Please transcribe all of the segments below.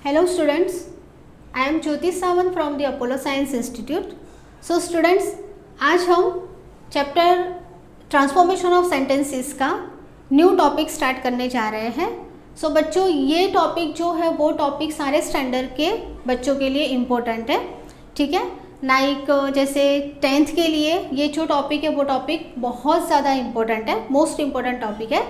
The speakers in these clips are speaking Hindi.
Hello students, I am Jyoti Sawant from the Apollo Science Institute. So students, आज हम चैप्टर ट्रांसफॉर्मेशन ऑफ सेंटेंसेस का न्यू टॉपिक स्टार्ट करने जा रहे हैं. सो बच्चों, ये टॉपिक जो है वो टॉपिक सारे स्टैंडर्ड के बच्चों के लिए इम्पोर्टेंट है. ठीक है, लाइक जैसे 10th के लिए ये जो टॉपिक है वो टॉपिक बहुत ज़्यादा इम्पोर्टेंट है, मोस्ट इम्पोर्टेंट टॉपिक है.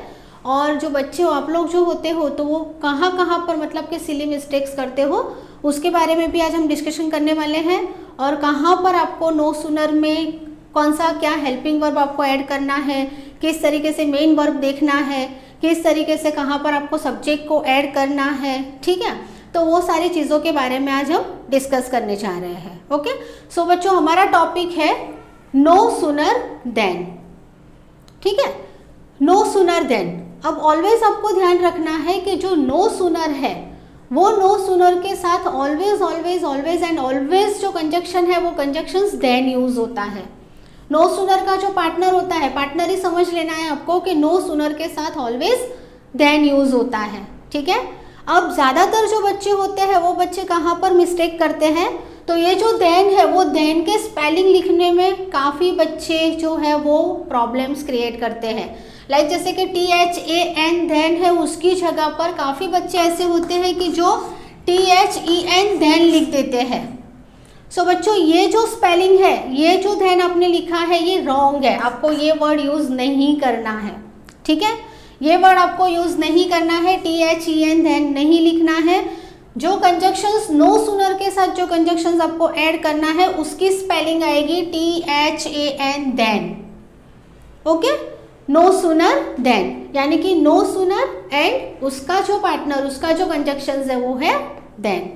और जो बच्चे हो आप लोग जो होते हो तो वो कहाँ कहाँ पर मतलब कि सिली मिस्टेक्स करते हो उसके बारे में भी आज हम डिस्कशन करने वाले हैं. और कहाँ पर आपको नो सूनर में कौन सा क्या हेल्पिंग वर्ब आपको ऐड करना है, किस तरीके से मेन वर्ब देखना है, किस तरीके से कहाँ पर आपको सब्जेक्ट को ऐड करना है. ठीक है, तो वो सारी चीज़ों के बारे में आज हम डिस्कस करने जा रहे हैं. ओके, सो बच्चों हमारा टॉपिक है नो सूनर देन. ठीक है, नो सूनर देन. अब ऑलवेज आपको ध्यान रखना है कि जो नो सूनर है वो नो सूनर के साथ always always always and always जो कंजक्शन है वो कंजक्शंस देन यूज होता है. नो सूनर का जो पार्टनर होता है, पार्टनर ही समझ लेना है आपको कि नो सूनर के साथ ऑलवेज देन यूज होता है. ठीक है, अब ज़्यादातर जो बच्चे होते हैं वो बच्चे कहाँ पर मिस्टेक करते हैं, तो ये जो देन है वो देन के स्पेलिंग लिखने में काफ़ी बच्चे जो है वो प्रॉब्लम्स क्रिएट करते हैं. लाइक जैसे कि THAN देन है उसकी जगह पर काफ़ी बच्चे ऐसे होते हैं कि जो THEN देन लिख देते हैं. सो बच्चों, ये जो स्पेलिंग है, ये जो देन आपने लिखा है ये रॉन्ग है. आपको ये वर्ड यूज़ नहीं करना है. ठीक है, ये वर्ड आपको यूज़ नहीं करना है. THEN देन नहीं लिखना है. जो कंजक्शंस नो सूनर के साथ जो कंजक्शंस आपको ऐड करना है उसकी स्पेलिंग आएगी THAN than. Okay, no sooner than, यानी कि नो सूनर एंड उसका जो पार्टनर, उसका जो कंजक्शंस है वो है देन.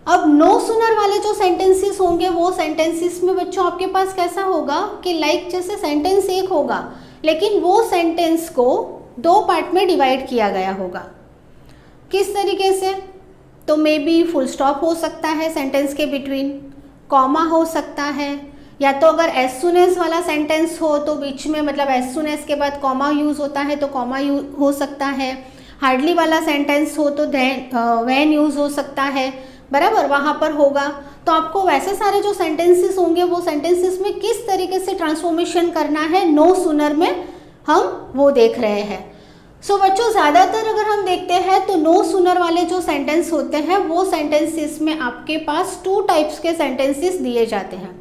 अब नो सूनर वाले जो सेंटेंसेस होंगे वो सेंटेंसेस में बच्चों आपके पास कैसा होगा कि लाइक जैसे सेंटेंस एक होगा लेकिन वो सेंटेंस को दो पार्ट में डिवाइड किया गया होगा. किस तरीके से, तो मे बी फुल स्टॉप हो सकता है सेंटेंस के बिटवीन, कॉमा हो सकता है, या तो अगर एज सुन एज वाला सेंटेंस हो तो बीच में मतलब एज सुन एज के बाद कॉमा यूज़ होता है तो कॉमा हो सकता है. हार्डली वाला सेंटेंस हो तो व्हेन यूज़ हो सकता है, बराबर वहाँ पर होगा. तो आपको वैसे सारे जो सेंटेंसेस होंगे वो सेंटेंसेस में किस तरीके से ट्रांसफॉर्मेशन करना है नो सूनर में हम वो देख रहे हैं. सो बच्चों, ज़्यादातर अगर हम देखते हैं तो नो सूनर वाले जो सेंटेंस होते हैं वो सेंटेंसेस में आपके पास टू टाइप्स के सेंटेंसेस दिए जाते हैं.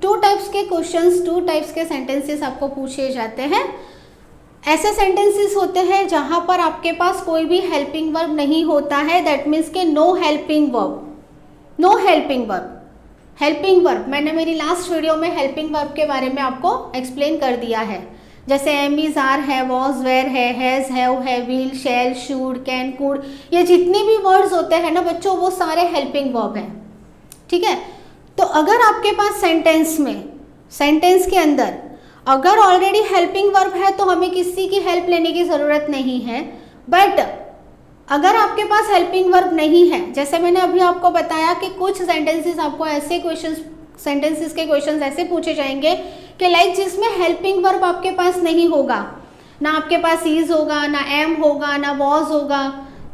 टू टाइप्स के क्वेश्चंस, टू टाइप्स के सेंटेंसेस आपको पूछे जाते हैं. ऐसे सेंटेंसेस होते हैं जहां पर आपके पास कोई भी हेल्पिंग वर्ब नहीं होता है. दैट मीन्स के no helping verb, no helping verb. Helping verb मैंने मेरी लास्ट वीडियो में हेल्पिंग वर्ब के बारे में आपको एक्सप्लेन कर दिया है. जैसे एम इज आर है, वॉज वेयर है, हैज़ हैव है, will shall should can could, ये जितने भी वर्ड्स होते हैं ना बच्चों वो सारे हेल्पिंग वर्ब हैं. ठीक है, तो अगर आपके पास सेंटेंस में, सेंटेंस के अंदर अगर ऑलरेडी हेल्पिंग वर्ब है तो हमें किसी की हेल्प लेने की ज़रूरत नहीं है. बट अगर आपके पास हेल्पिंग वर्ब नहीं है, जैसे मैंने अभी आपको बताया कि कुछ सेंटेंसेस आपको ऐसे क्वेश्चंस, सेंटेंसेस के क्वेश्चंस ऐसे पूछे जाएंगे कि लाइक जिसमें हेल्पिंग वर्ब आपके पास नहीं होगा, ना आपके पास इज होगा, ना एम होगा, ना वॉज होगा.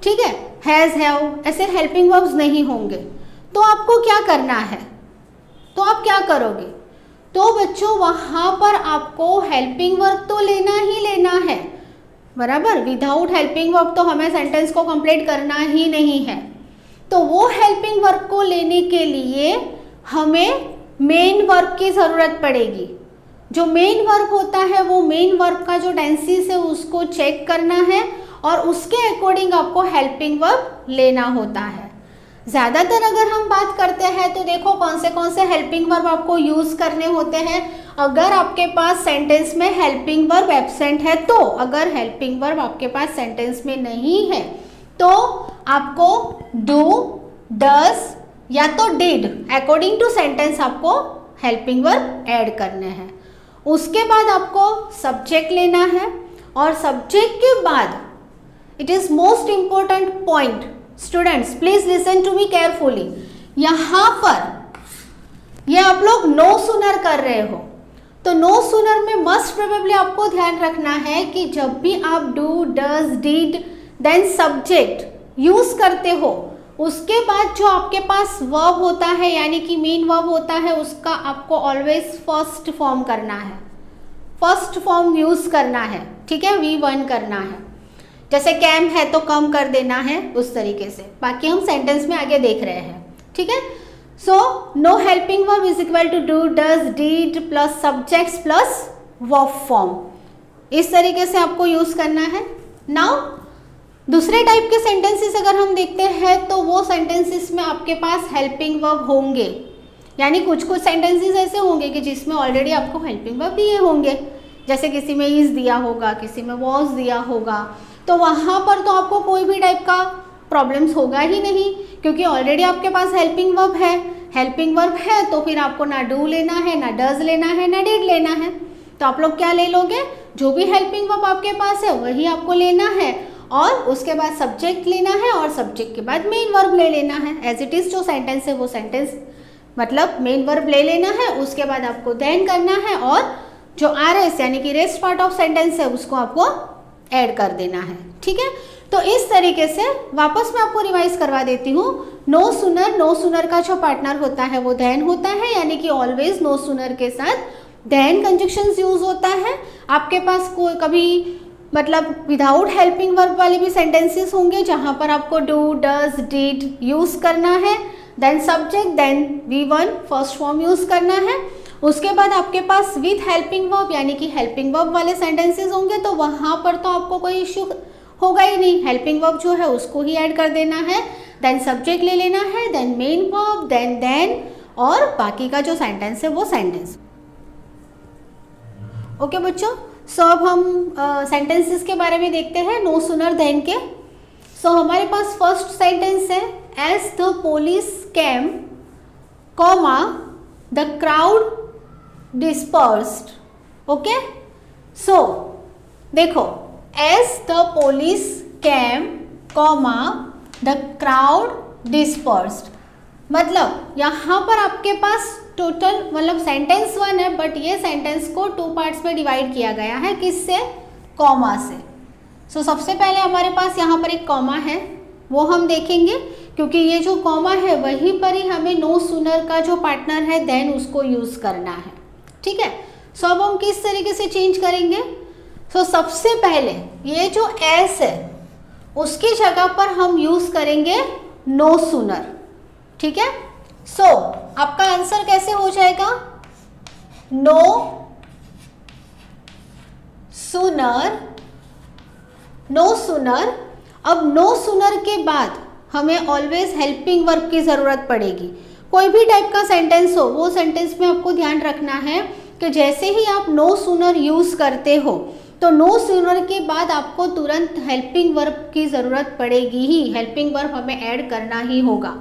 ठीक है, हैज़ हैव, ऐसे हेल्पिंग वर्ब्स नहीं होंगे. तो आपको क्या करना है, तो आप क्या करोगे, तो बच्चों वहाँ पर आपको हेल्पिंग वर्ब तो लेना ही लेना है, बराबर. विदाउट हेल्पिंग वर्ब तो हमें सेंटेंस को कंप्लीट करना ही नहीं है. तो वो हेल्पिंग वर्ब को लेने के लिए हमें मेन वर्ब की ज़रूरत पड़ेगी. जो मेन वर्ब होता है वो मेन वर्ब का जो टेंसेस है उसको चेक करना है और उसके अकॉर्डिंग आपको हेल्पिंग वर्ब लेना होता है. ज़्यादातर अगर हम बात करते हैं तो देखो कौन से हेल्पिंग वर्ब आपको यूज़ करने होते हैं अगर आपके पास सेंटेंस में हेल्पिंग वर्ब एब्सेंट है. तो अगर हेल्पिंग वर्ब आपके पास सेंटेंस में नहीं है तो आपको डू, डज या तो डिड अकॉर्डिंग टू सेंटेंस आपको हेल्पिंग वर्ब ऐड करने हैं. उसके बाद आपको सब्जेक्ट लेना है और सब्जेक्ट के बाद it is most important point. Students please listen to me carefully. यहाँ पर ये आप लोग नो सूनर कर रहे हो तो नो सूनर में मस्ट प्रोबेबली आपको ध्यान रखना है कि जब भी आप do, does, did then subject use करते हो उसके बाद जो आपके पास वर्ब होता है यानी कि मेन वर्ब होता है उसका आपको ऑलवेज फर्स्ट फॉर्म करना है, फर्स्ट फॉर्म यूज करना है, ठीक है, V1 करना है। जैसे कैम है तो कम कर देना है, उस तरीके से। बाकी हम सेंटेंस में आगे देख रहे हैं, ठीक है। So no helping verb is equal to do, does, did plus subjects plus verb form, इस तरीके से आपको यूज करना है। नाउ दूसरे टाइप के सेंटेंसेस अगर हम देखते हैं तो वो सेंटेंसेस में आपके पास हेल्पिंग वर्ब होंगे, यानी कुछ कुछ सेंटेंसेस ऐसे होंगे कि जिसमें ऑलरेडी आपको हेल्पिंग वर्ब दिए होंगे। जैसे किसी में इज दिया होगा, किसी में वॉज दिया होगा, तो वहाँ पर तो आपको कोई भी टाइप का प्रॉब्लम्स होगा ही नहीं, क्योंकि ऑलरेडी आपके पास हेल्पिंग वर्ब है। हेल्पिंग वर्ब है तो फिर आपको ना डू लेना है, ना डज लेना है, ना डिड लेना है। तो आप लोग क्या ले लोगे, जो भी हेल्पिंग वर्ब आपके पास है वही आपको लेना है, और उसके बाद सब्जेक्ट लेना है, और सब्जेक्ट के बाद मेन वर्ब ले लेना है। एज इट इज जो सेंटेंस है वो सेंटेंस मतलब मेन वर्ब ले लेना है, उसके बाद आपको देन करना है, और जो RS यानी कि रेस्ट पार्ट ऑफ सेंटेंस है उसको आपको ऐड कर देना है, ठीक है। तो इस तरीके से वापस मैं आपको रिवाइज करवा देती हूँ। नो सूनर, नो सूनर का जो पार्टनर होता है वो देन होता है, यानी कि ऑलवेज नो सूनर के साथ देन कंजक्शंस यूज होता है। आपके पास कोई कभी मतलब विदाउट हेल्पिंग वर्ब वाले भी सेंटेंसेस होंगे जहाँ पर आपको डू, डज, डिड यूज करना है, then subject, then V1 first form use करना है। उसके बाद आपके पास विथ हेल्पिंग वर्ब यानी कि हेल्पिंग वर्ब वाले सेंटेंसेस होंगे, तो वहाँ पर तो आपको कोई इश्यू होगा ही नहीं, हेल्पिंग वर्ब जो है उसको ही ऐड कर देना है, देन सब्जेक्ट ले लेना है, देन मेन वर्ब, देन और बाकी का जो सेंटेंस है वो सेंटेंस। ओके बच्चों, सो अब हम सेंटेंसेस के बारे में देखते हैं नो सूनर देन के। सो हमारे पास फर्स्ट सेंटेंस है as the police came, comma the crowd dispersed. Okay, so देखो as the police came, comma the crowd dispersed, मतलब यहाँ पर आपके पास टोटल मतलब सेंटेंस 1 है, बट ये सेंटेंस को 2 पार्ट्स में डिवाइड किया गया है, किससे, कॉमा से। सो सबसे पहले हमारे पास यहाँ पर एक कॉमा है, वो हम देखेंगे, क्योंकि ये जो कॉमा है वहीं पर ही हमें नो सूनर का जो पार्टनर है देन उसको यूज करना है, ठीक है। सो अब हम किस तरीके से चेंज करेंगे। सो सबसे पहले ये जो एस है उसकी जगह पर हम यूज करेंगे नो सूनर, ठीक है। सो आपका आंसर कैसे हो जाएगा, नो सूनर, नो सूनर। अब नो सूनर के बाद हमें ऑलवेज हेल्पिंग वर्ब की ज़रूरत पड़ेगी। कोई भी टाइप का सेंटेंस हो, वो सेंटेंस में आपको ध्यान रखना है कि जैसे ही आप नो सूनर यूज़ करते हो तो नो सूनर के बाद आपको तुरंत हेल्पिंग वर्ब की ज़रूरत पड़ेगी ही, हेल्पिंग वर्ब हमें ऐड करना ही होगा।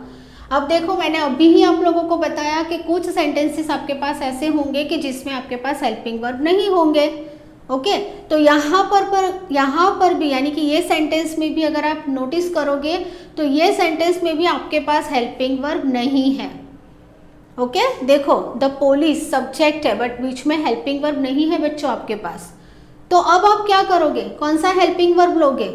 अब देखो मैंने अभी ही आप लोगों को बताया कि कुछ सेंटेंसेस आपके पास ऐसे होंगे कि जिसमें आपके पास हेल्पिंग वर्ब नहीं होंगे। ओके, तो यहाँ पर भी यानी कि ये सेंटेंस में भी अगर आप नोटिस करोगे तो ये सेंटेंस में भी आपके पास हेल्पिंग वर्ब नहीं है। ओके, देखो द पुलिस सब्जेक्ट है बट बीच में हेल्पिंग वर्ब नहीं है बच्चों आपके पास। तो अब आप क्या करोगे, कौन सा हेल्पिंग वर्ब लोगे,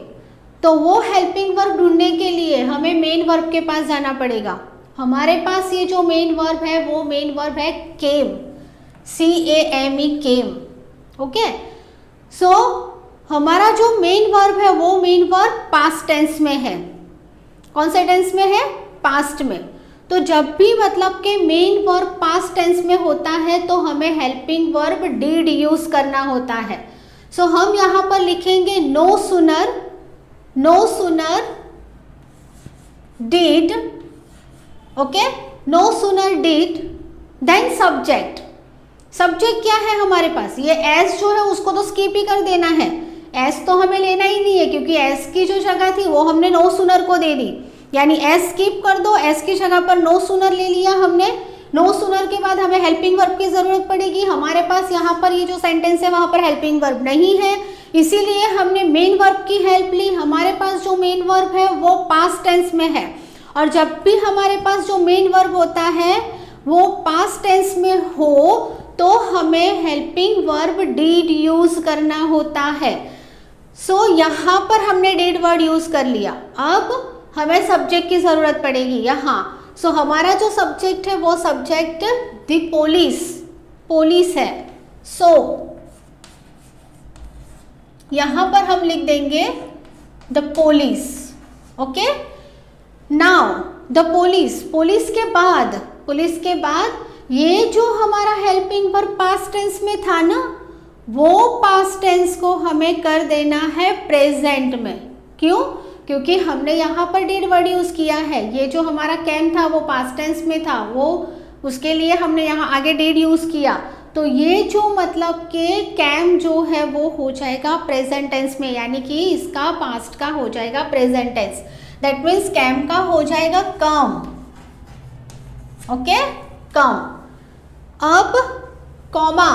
तो वो हेल्पिंग वर्ब ढूंढने के लिए हमें मेन वर्ब के पास जाना पड़ेगा। हमारे पास ये जो मेन वर्ब है वो मेन वर्ब है केम, CAME केम। ओके, सो हमारा जो मेन वर्ब है वो मेन वर्ब पास्ट टेंस में है। कौन से टेंस में है, पास्ट में। तो जब भी मतलब के मेन वर्ब पास्ट टेंस में होता है तो हमें हेल्पिंग वर्ब डिड यूज करना होता है। सो हम यहाँ पर लिखेंगे no sooner did, okay, no sooner did, then subject. Subject क्या है हमारे पास, ये एस जो है उसको तो स्किप ही कर देना है, एस तो हमें लेना ही नहीं है क्योंकि एस की जो जगह थी वो हमने नो सूनर को दे दी, यानी एस स्किप कर दो, एस की जगह पर नो सूनर ले लिया हमने। नो सूनर के बाद हमें हेल्पिंग वर्ब की जरूरत पड़ेगी। हमारे पास यहाँ पर ये जो सेंटेंस है वहाँ पर हेल्पिंग वर्ब नहीं है, इसीलिए हमने मेन वर्ब की हेल्प ली। हमारे पास जो मेन वर्ब है वो पास्ट टेंस में है, और जब भी हमारे पास जो मेन वर्ब होता है वो पास्ट टेंस में हो तो हमें हेल्पिंग वर्ब डिड यूज करना होता है। सो यहाँ पर हमने डिड वर्ड यूज कर लिया। अब हमें सब्जेक्ट की ज़रूरत पड़ेगी यहाँ। सो हमारा जो सब्जेक्ट है वो सब्जेक्ट द पुलिस है। सो यहाँ पर हम लिख देंगे the police. Okay, now the police के बाद ये जो हमारा हेल्पिंग वर्ब पास्ट टेंस में था ना, वो पास्ट टेंस को हमें कर देना है प्रेजेंट में। क्यों? क्योंकि हमने यहाँ पर डिड वर्ड यूज किया है। ये जो हमारा कैम था वो पास्ट टेंस में था, वो उसके लिए हमने यहाँ आगे डिड यूज किया। तो ये जो मतलब कि कैम जो है वो हो जाएगा प्रेजेंट टेंस में, यानी कि इसका पास्ट का हो जाएगा present tense. That means came का हो जाएगा कम। ओके, कम। अब कॉमा,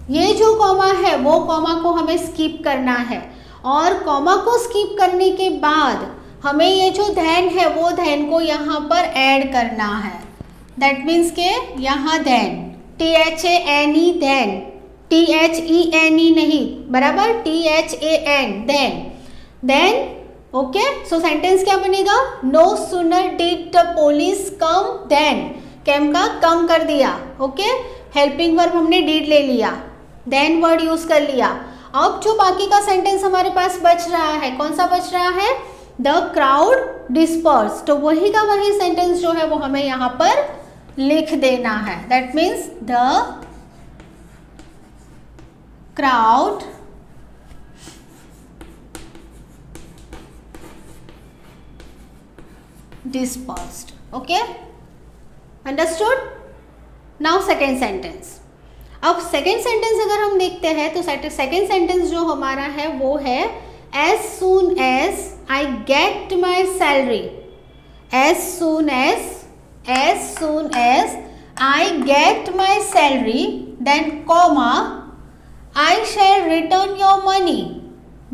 ये जो कॉमा है वो कॉमा को हमें स्किप करना है, और कॉमा को स्किप करने के बाद हमें ये जो धैन है वो धैन को यहाँ पर ऐड करना है। दैट मीन्स के यहाँ धैन THANE धैन, THENE नहीं, बराबर, THAN than. Okay, so sentence क्या बनेगा? No sooner did the police come then, came का कम कर दिया। ओके, हेल्पिंग वर्ब हमने डिड ले लिया, देन वर्ड यूज कर लिया। अब जो बाकी का सेंटेंस हमारे पास बच रहा है, कौन सा बच रहा है? The crowd disperse. तो वही का वही सेंटेंस जो है वो हमें यहाँ पर लिख देना है। That means the crowd dispersed. Okay, understood? Now second sentence. अब सेकेंड सेंटेंस अगर हम देखते हैं तो सेकेंड सेंटेंस जो हमारा है वो है as soon as I get my salary, as soon as I get my salary, then comma I shall return your money।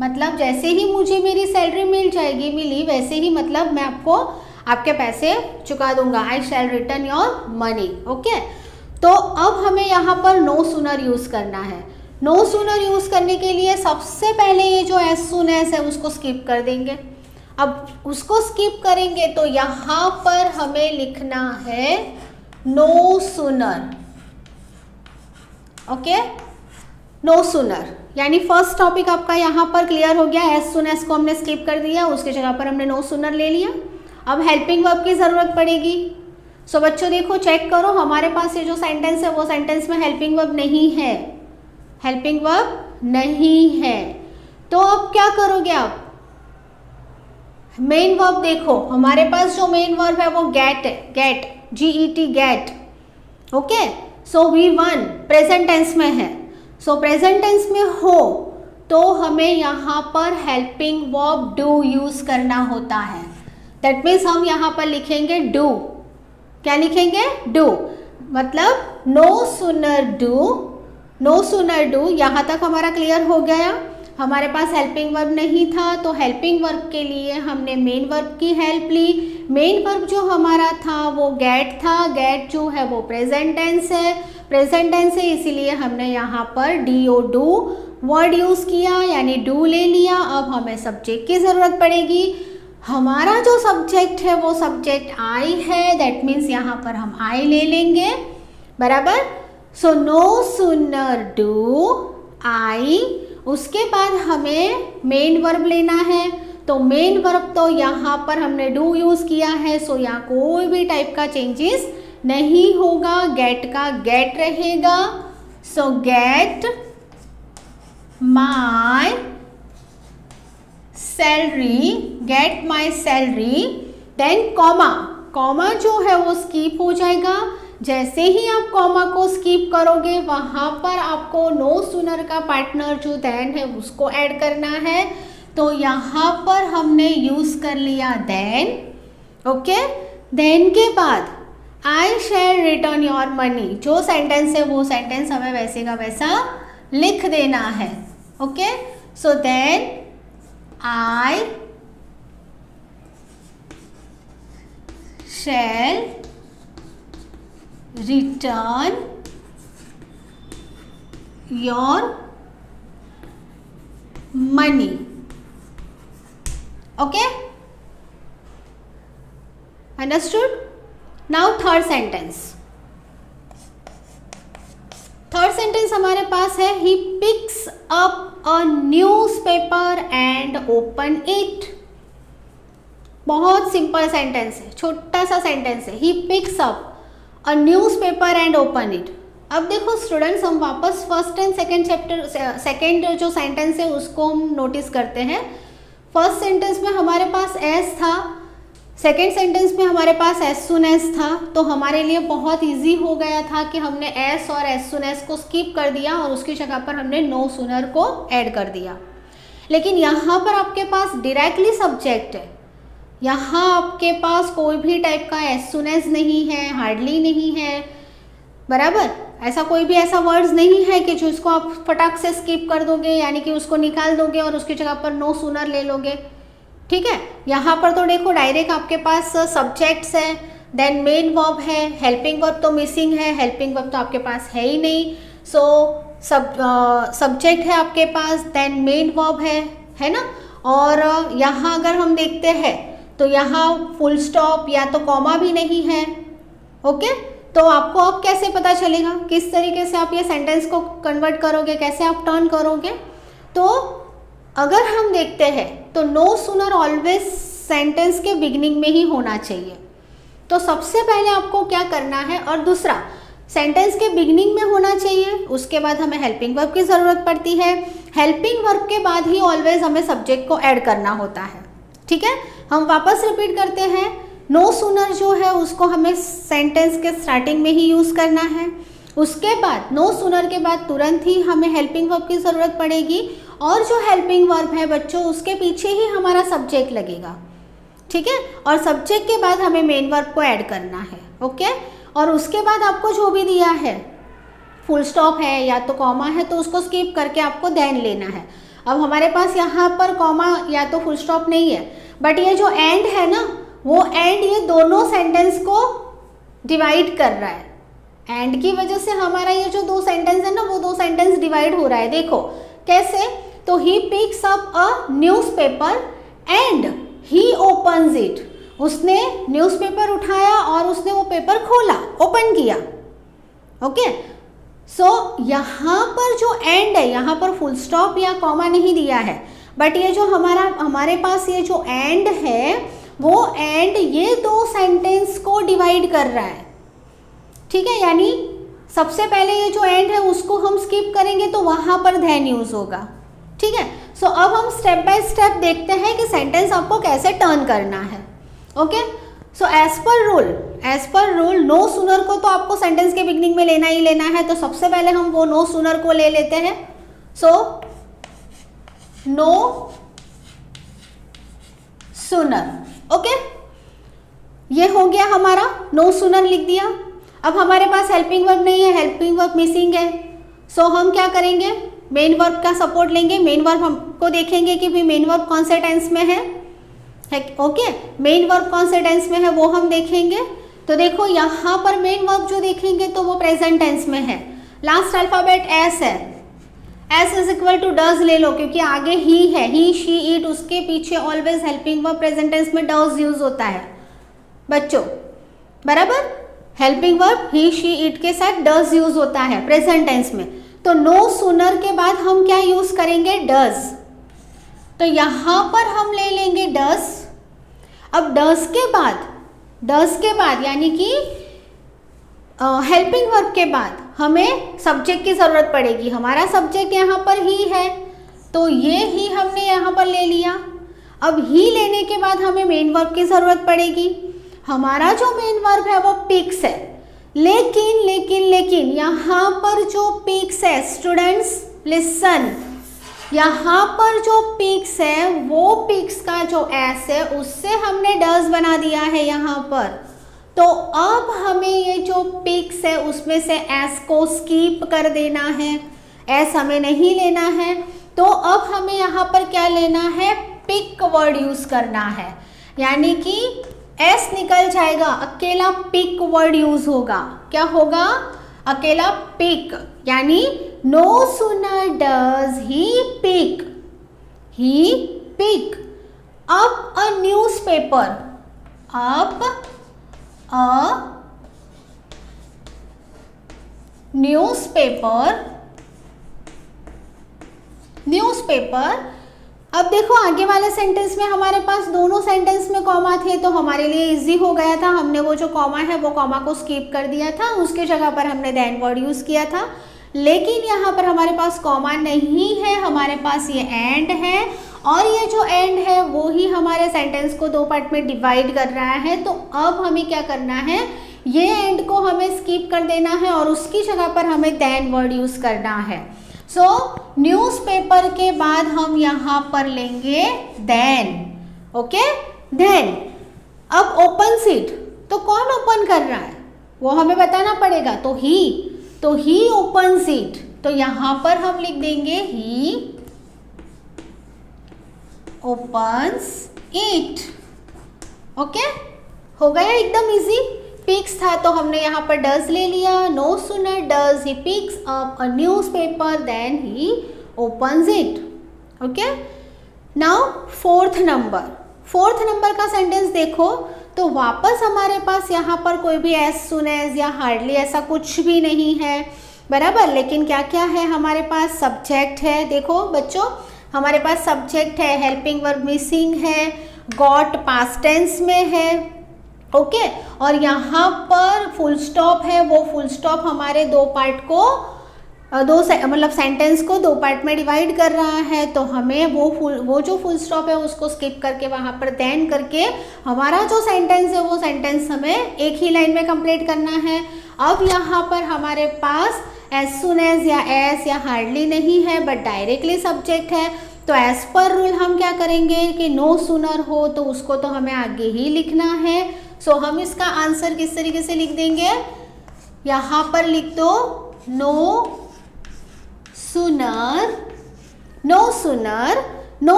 मतलब जैसे ही मुझे मेरी सैलरी मिली वैसे ही मतलब मैं आपको आपके पैसे चुका दूंगा। आई शैल रिटर्न योर मनी। ओके, तो अब हमें यहाँ पर नो सूनर यूज करना है। नो सूनर यूज करने के लिए सबसे पहले ये जो एज सून एज है उसको स्किप कर देंगे। अब उसको स्किप करेंगे तो यहाँ पर हमें लिखना है no sooner. Okay, no sooner, यानी फर्स्ट टॉपिक आपका यहाँ पर क्लियर हो गया। एज सून एज को हमने स्किप कर दिया, उसकी जगह पर हमने नो सूनर ले लिया। अब हेल्पिंग वर्ब की ज़रूरत पड़ेगी। सो बच्चों देखो, चेक करो, हमारे पास ये जो सेंटेंस है वो सेंटेंस में हेल्पिंग वर्ब नहीं है, हेल्पिंग वर्ब नहीं है। तो अब क्या करोगे आप? मेन वर्ब देखो, हमारे पास जो मेन वर्ब है वो गेट है, गेट, GET गेट। ओके, सो V1 प्रेजेंट टेंस में है। सो प्रेजेंट टेंस में हो तो हमें यहाँ पर हेल्पिंग वर्ब डू यूज करना होता है। दैट मीन्स हम यहाँ पर लिखेंगे डू। क्या लिखेंगे? डू। मतलब नो सूनर डू। यहाँ तक हमारा क्लियर हो गया। हमारे पास हेल्पिंग वर्ब नहीं था तो हेल्पिंग वर्ब के लिए हमने मेन वर्ब की हेल्प ली। मेन वर्ब जो हमारा था वो गेट था। गेट जो है वो प्रेजेंट टेंस है, प्रेजेंट टेंस है, इसीलिए हमने यहाँ पर डू वर्ड यूज किया, यानी डू ले लिया। अब हमें सब्जेक्ट की ज़रूरत पड़ेगी। हमारा जो सब्जेक्ट है वो सब्जेक्ट आई है। दैट मीन्स यहाँ पर हम आई ले लेंगे, बराबर। So no sooner do I, उसके बाद हमें मेन वर्ब लेना है। तो मेन वर्ब तो यहाँ पर हमने डू यूज किया है, सो यहाँ कोई भी टाइप का चेंजेस नहीं होगा, गेट का गेट रहेगा। So get my salary, get my salary, then comma जो है वो स्किप हो जाएगा। जैसे ही आप कॉमा को स्किप करोगे वहां पर आपको नो सूनर का पार्टनर जो देन है उसको ऐड करना है। तो यहाँ पर हमने यूज कर लिया देन। ओके, देन के बाद आई शैल रिटर्न योर मनी, जो सेंटेंस है वो सेंटेंस हमें वैसे का वैसा लिख देना है। Okay, so then I shall return your money. Okay? Understood? Now third sentence. Third sentence हमारे पास है he picks up a newspaper and open it. बहुत सिंपल सेंटेंस है, छोटा सा सेंटेंस है। He picks up a newspaper and open it. अब देखो स्टूडेंट्स, हम वापस first and second chapter second जो सेंटेंस है उसको हम नोटिस करते हैं। फर्स्ट सेंटेंस में हमारे पास एस था, सेकेंड सेंटेंस में हमारे पास एस सुन एस था, तो हमारे लिए बहुत इजी हो गया था कि हमने एस और एस सुन एस को स्किप कर दिया और उसकी जगह पर हमने नो सुनर को ऐड कर दिया। लेकिन यहाँ पर आपके पास डायरेक्टली सब्जेक्ट है, यहाँ आपके पास कोई भी टाइप का एस सुन एस नहीं है, हार्डली नहीं है, बराबर। ऐसा कोई भी ऐसा वर्ड्स नहीं है कि जो इसको आप फटाक से स्किप कर दोगे, यानी कि उसको निकाल दोगे और उसकी जगह पर नो सुनर ले लोगे, ठीक है। यहाँ पर तो देखो डायरेक्ट आपके पास सब्जेक्ट्स है, देन मेन वर्ब है, हेल्पिंग वर्ब तो मिसिंग है, हेल्पिंग वर्ब तो आपके पास है ही नहीं। सो सब्जेक्ट है आपके पास, देन मेन वर्ब है ना। और यहाँ अगर हम देखते हैं तो यहाँ फुल स्टॉप या तो कॉमा भी नहीं है, ओके। तो आपको अब कैसे पता चलेगा किस तरीके से आप ये सेंटेंस को कन्वर्ट करोगे, कैसे आप टर्न करोगे? तो अगर हम देखते हैं तो नो सूनर ऑलवेज सेंटेंस के बिगिनिंग में ही होना चाहिए। तो सबसे पहले आपको क्या करना है, और दूसरा सेंटेंस के बिगिनिंग में होना चाहिए, उसके बाद हमें हेल्पिंग वर्ब की ज़रूरत पड़ती है, हेल्पिंग वर्ब के बाद ही ऑलवेज हमें सब्जेक्ट को ऐड करना होता है, ठीक है। हम वापस रिपीट करते हैं, नो सूनर जो है उसको हमें सेंटेंस के स्टार्टिंग में ही यूज़ करना है, उसके बाद नो सूनर के बाद तुरंत ही हमें हेल्पिंग वर्ब की ज़रूरत पड़ेगी, और जो हेल्पिंग वर्ब है बच्चों उसके पीछे ही हमारा सब्जेक्ट लगेगा, ठीक है। और सब्जेक्ट के बाद हमें मेन वर्ब को ऐड करना है, ओके। और उसके बाद आपको जो भी दिया है, फुल स्टॉप है या तो कॉमा है, तो उसको स्किप करके आपको देन लेना है। अब हमारे पास यहाँ पर कॉमा या तो फुल स्टॉप नहीं है, बट ये जो एंड है ना, वो एंड ये दोनों सेंटेंस को डिवाइड कर रहा है। एंड की वजह से हमारा ये जो दो सेंटेंस है ना, वो दो सेंटेंस डिवाइड हो रहा है। देखो कैसे, तो ही picks up a newspaper and he opens it. उसने न्यूज़पेपर उठाया और उसने वो पेपर खोला, ओपन किया, ओके। सो यहाँ पर जो एंड है, यहाँ पर फुल स्टॉप या कॉमा नहीं दिया है, बट ये जो हमारे पास ये जो एंड है, वो एंड ये दो सेंटेंस को डिवाइड कर रहा है, ठीक है। यानी सबसे पहले ये जो एंड है उसको हम स्किप करेंगे तो वहाँ पर देन यूज होगा, ठीक है। सो अब हम स्टेप बाय स्टेप देखते हैं कि सेंटेंस आपको कैसे टर्न करना है, okay. So as per rule no sooner को तो आपको सेंटेंस के बिगिनिंग में लेना ही लेना है, तो सबसे पहले हम वो नो सूनर को ले लेते हैं। सो नो सूनर, ओके, ये हो गया हमारा, नो सूनर लिख दिया। अब हमारे पास हेल्पिंग वर्ब नहीं है, हेल्पिंग वर्ब मिसिंग है, सो हम क्या करेंगे, मेन वर्ब का सपोर्ट लेंगे। मेन वर्ब हमको देखेंगे कि भाई मेन वर्ब कौन से टेंस में है, ओके। मेन वर्ब कौन से टेंस में है वो हम देखेंगे। तो देखो यहाँ पर मेन वर्ब जो देखेंगे तो वो प्रेजेंट टेंस में है, लास्ट अल्फाबेट एस है, S is equal to does ले लो, क्योंकि आगे ही है, ही शी इट, उसके पीछे always helping verb present tense में डज यूज होता है बच्चों, बराबर। Helping verb he she it के साथ डज यूज होता है प्रेजेंट टेंस में। तो नो सूनर के बाद हम क्या यूज करेंगे, डज। तो यहाँ पर हम ले लेंगे डज। अब डज के बाद यानी कि हेल्पिंग वर्ब के बाद हमें सब्जेक्ट की ज़रूरत पड़ेगी। हमारा सब्जेक्ट यहाँ पर ही है, तो ये ही हमने यहाँ पर ले लिया। अब ही लेने के बाद हमें मेन वर्ब की ज़रूरत पड़ेगी। हमारा जो मेन वर्ब है वो पिक्स है, लेकिन यहाँ पर जो पिक्स है, स्टूडेंट्स लिसन, यहाँ पर जो पिक्स है वो पिक्स का जो एस है उससे हमने डज बना दिया है यहाँ पर। तो अब हमें ये जो पिक्स है उसमें से एस को स्किप कर देना है, एस हमें नहीं लेना है। तो अब हमें यहाँ पर क्या लेना है, पिक वर्ड यूज करना है, यानी कि एस निकल जाएगा, अकेला पिक वर्ड यूज होगा। क्या होगा, अकेला पिक, यानी no sooner does he pick up a newspaper, up a newspaper. अब देखो आगे वाले सेंटेंस में हमारे पास दोनों सेंटेंस में कॉमा थे, तो हमारे लिए इजी हो गया था। हमने वो जो कॉमा है वो कॉमा को स्किप कर दिया था, उसके जगह पर हमने देन वर्ड यूज किया था। लेकिन यहाँ पर हमारे पास कॉमा नहीं है, हमारे पास ये एंड है, और ये जो एंड है वो ही हमारे सेंटेंस को दो पार्ट में डिवाइड कर रहा है। तो अब हमें क्या करना है, ये एंड को हमें स्किप कर देना है और उसकी जगह पर हमें देन वर्ड यूज करना है। सो न्यूज़पेपर के बाद हम यहाँ पर लेंगे देन। Okay, then. अब ओपन सीट, तो कौन ओपन कर रहा है वो हमें बताना पड़ेगा। तो ही ओपन सीट, तो यहाँ पर हम लिख देंगे ही ओपन्स इट। ओके, हो गया एकदम इजी। पिक्स था तो हमने यहाँ पर डज ले लिया। No sooner does he picks up a newspaper then he opens it. Okay, now fourth number का सेंटेंस देखो, तो वापस हमारे पास यहाँ पर कोई भी एज सुन एज या हार्डली ऐसा कुछ भी नहीं है, बराबर। लेकिन क्या क्या है, हमारे पास सब्जेक्ट है। देखो बच्चों, हमारे पास सब्जेक्ट है, हेल्पिंग वर्ब मिसिंग है, गॉट पास्ट टेंस में है। ओके, और यहाँ पर फुल स्टॉप है, वो फुल स्टॉप हमारे दो पार्ट को मतलब सेंटेंस को दो पार्ट में डिवाइड कर रहा है। तो हमें वो जो फुल स्टॉप है उसको स्किप करके वहाँ पर देन करके हमारा जो सेंटेंस है वो सेंटेंस हमें एक ही लाइन में कंप्लीट करना है। अब यहाँ पर हमारे पास एज सुन एज या एस या हार्डली नहीं है, बट डायरेक्टली सब्जेक्ट है। तो एज पर रूल हम क्या करेंगे कि नो सूनर हो तो उसको तो हमें आगे ही लिखना है। सो हम इसका आंसर किस तरीके से लिख देंगे, यहाँ पर लिख दो नो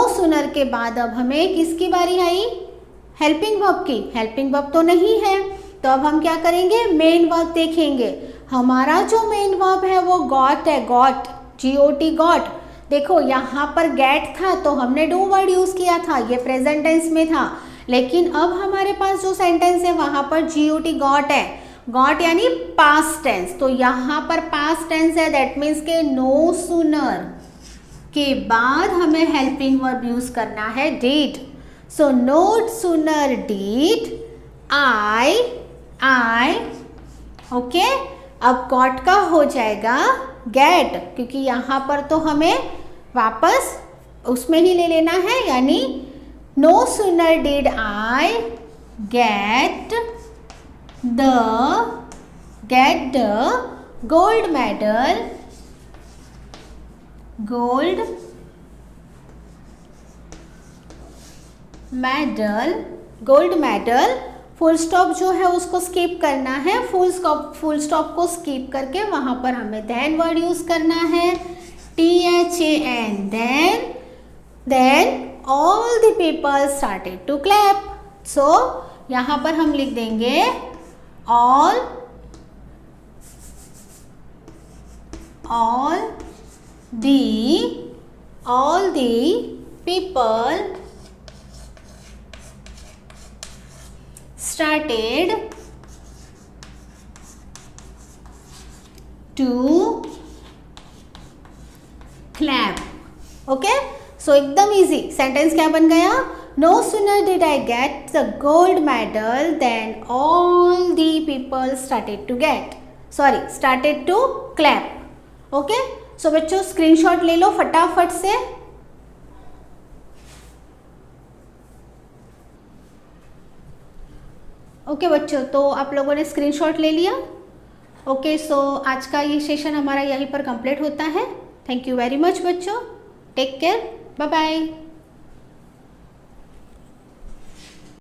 सूनर के बाद अब हमें किसकी बारी आई, हेल्पिंग वर्ब की। हेल्पिंग वर्ब तो नहीं है, तो अब हम क्या करेंगे, मेन वर्ब देखेंगे। हमारा जो मेन वर्ब है वो गॉट है, गॉट, GOT गॉट। देखो यहाँ पर गेट था तो हमने डू वर्ड यूज किया था, ये प्रेजेंट टेंस में था। लेकिन अब हमारे पास जो सेंटेंस है वहां पर GOT गॉट है, गॉट यानी पास्ट टेंस। तो यहाँ पर पास्ट टेंस है, दैट मीन्स के नो सूनर के बाद हमें हेल्पिंग वर्ब यूज करना है did. So no sooner did I. Okay, अब गॉट का हो जाएगा गेट, क्योंकि यहाँ पर तो हमें वापस उसमें ही ले लेना है, यानी no sooner did I get the gold medal. Full stop जो है उसको स्किप करना है, फुल स्टॉप को स्किप करके वहां पर हमें देन वर्ड यूज करना है, THAN, than all the people started to clap. So यहाँ पर हम लिख देंगे all the people started to clap। Okay, so एकदम इजी सेंटेंस क्या बन गया, no sooner did I get the gold medal than all the people started to clap. Okay, so बच्चों स्क्रीनशॉट ले लो फटाफट से। ओके बच्चों, तो आप लोगों ने स्क्रीनशॉट ले लिया। ओके, सो आज का ये सेशन हमारा यहीं पर कंप्लीट होता है। थैंक यू वेरी मच बच्चों, टेक केयर, बाय बाय।